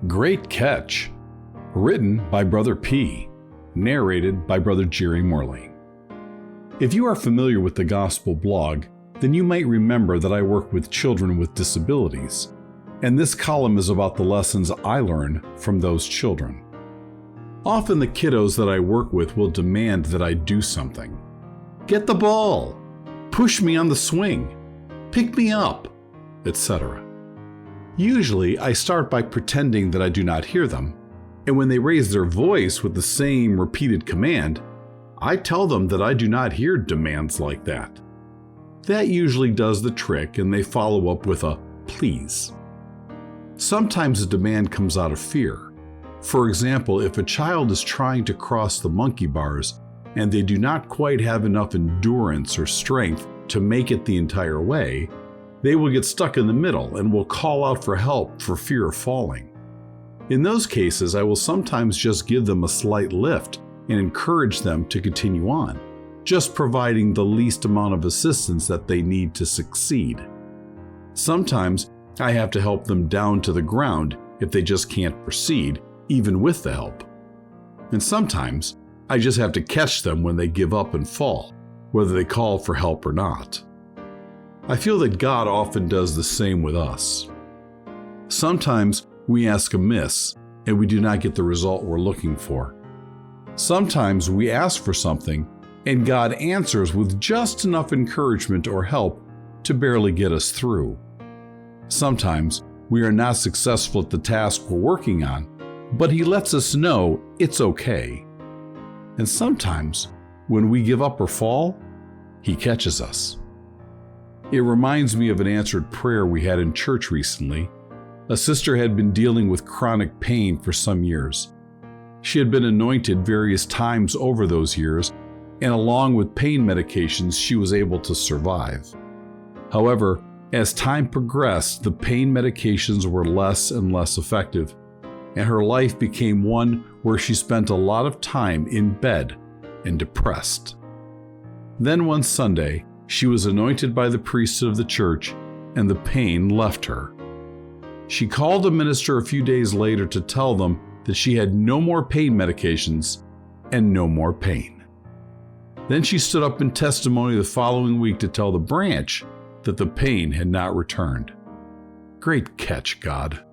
Great Catch, written by Brother P, narrated by Brother Jerry Morley. If you are familiar with the Gospel blog, then you might remember that I work with children with disabilities, and this column is about the lessons I learn from those children. Often the kiddos that I work with will demand that I do something. Get the ball, push me on the swing, pick me up, etc. Usually, I start by pretending that I do not hear them, and when they raise their voice with the same repeated command, I tell them that I do not hear demands like that. That usually does the trick, and they follow up with a please. Sometimes a demand comes out of fear. For example, if a child is trying to cross the monkey bars and they do not quite have enough endurance or strength to make it the entire way, they will get stuck in the middle and will call out for help for fear of falling. In those cases, I will sometimes just give them a slight lift and encourage them to continue on, just providing the least amount of assistance that they need to succeed. Sometimes I have to help them down to the ground if they just can't proceed, even with the help. And sometimes I just have to catch them when they give up and fall, whether they call for help or not. I feel that God often does the same with us. Sometimes we ask amiss and we do not get the result we're looking for. Sometimes we ask for something and God answers with just enough encouragement or help to barely get us through. Sometimes we are not successful at the task we're working on, but He lets us know it's okay. And sometimes when we give up or fall, He catches us. It reminds me of an answered prayer we had in church recently. A sister had been dealing with chronic pain for some years. She had been anointed various times over those years, and along with pain medications, she was able to survive. However, as time progressed, the pain medications were less and less effective, and her life became one where she spent a lot of time in bed and depressed. Then one Sunday, she was anointed by the priest of the church, and the pain left her. She called the minister a few days later to tell them that she had no more pain medications and no more pain. Then she stood up in testimony the following week to tell the branch that the pain had not returned. Great catch, God.